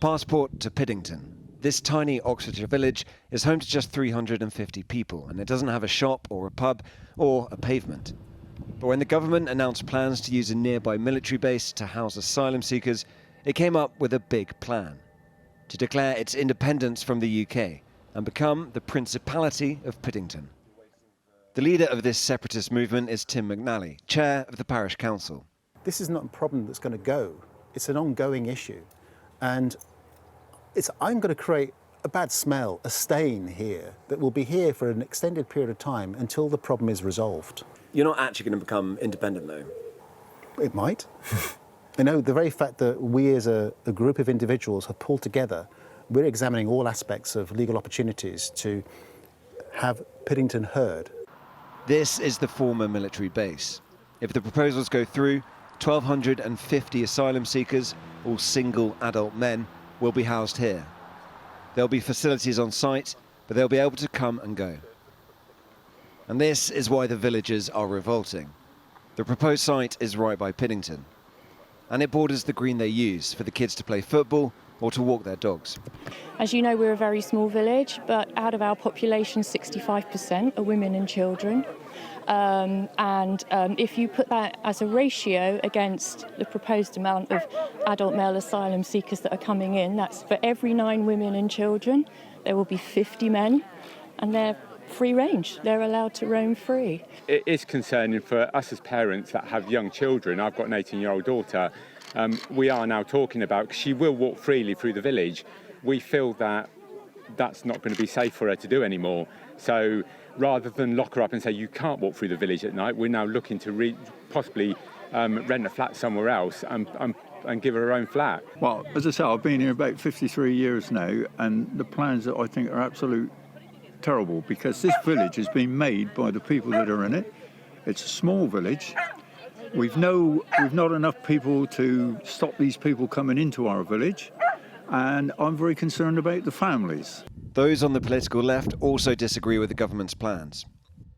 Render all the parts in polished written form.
Passport to Piddington. This tiny Oxfordshire village is home to just 350 people, and it doesn't have a shop or a pub or a pavement. But when the government announced plans to use a nearby military base to house asylum seekers, it came up with a big plan: to declare its independence from the UK and become the Principality of Piddington. The leader of this separatist movement is Tim McNally, chair of the parish council. This is not a problem that's going to go. It's an ongoing issue. And I'm going to create a bad smell, a stain here, that will be here for an extended period of time until the problem is resolved. You're not actually going to become independent, though? It might. You know, the very fact that we as a group of individuals have pulled together, we're examining all aspects of legal opportunities to have Piddington heard. This is the former military base. If the proposals go through, 1,250 asylum seekers, all single adult men, will be housed here. There'll be facilities on site, but they'll be able to come and go. And this is why the villagers are revolting. The proposed site is right by Piddington, and it borders the green they use for the kids to play football or to walk their dogs. As you know, we're a very small village, but out of our population, 65% are women and children. If you put that as a ratio against the proposed amount of adult male asylum seekers that are coming in, that's for every 9 women and children, there will be 50 men, and they're free range. They're allowed to roam free. It is concerning for us as parents that have young children. I've got an 18-year-old daughter. We are now talking about, 'cause she will walk freely through the village. We feel that that's not going to be safe for her to do anymore. So rather than lock her up and say you can't walk through the village at night, we're now looking to possibly rent a flat somewhere else and give her her own flat. Well, as I say, I've been here about 53 years now, and the plans that I think are absolute terrible, because this village has been made by the people that are in it. It's a small village. We've not enough people to stop these people coming into our village, and I'm very concerned about the families. Those on the political left also disagree with the government's plans.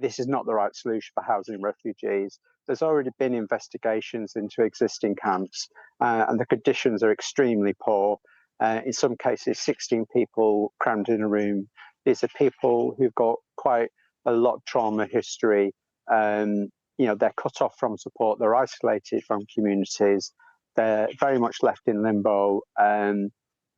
This is not the right solution for housing refugees. There's already been investigations into existing camps, and the conditions are extremely poor. In some cases, 16 people crammed in a room. These are people who've got quite a lot of trauma history. They're cut off from support. They're isolated from communities. They're very much left in limbo.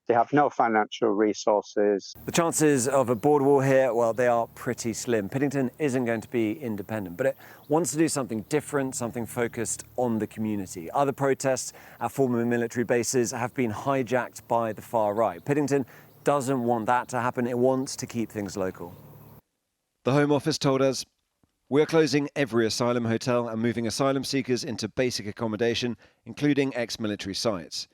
They have no financial resources. The chances of a border war here, well, they are pretty slim. Piddington isn't going to be independent, but it wants to do something different, something focused on the community. Other protests at former military bases have been hijacked by the far right. Piddington doesn't want that to happen. It wants to keep things local. The Home Office told us, "We're closing every asylum hotel and moving asylum seekers into basic accommodation, including ex-military sites.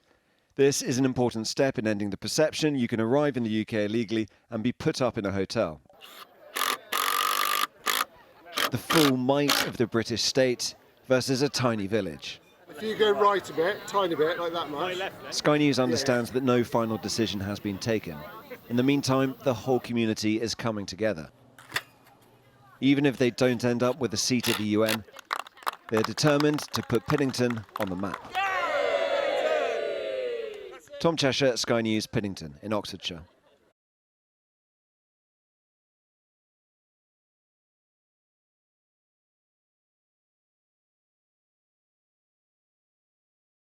This is an important step in ending the perception you can arrive in the UK illegally and be put up in a hotel." The full might of the British state versus a tiny village. If you go right a bit, tiny bit, like that much. Sky News understands that no final decision has been taken. In the meantime, the whole community is coming together. Even if they don't end up with a seat at the UN, they're determined to put Piddington on the map. Tom Cheshire, Sky News, Piddington in Oxfordshire.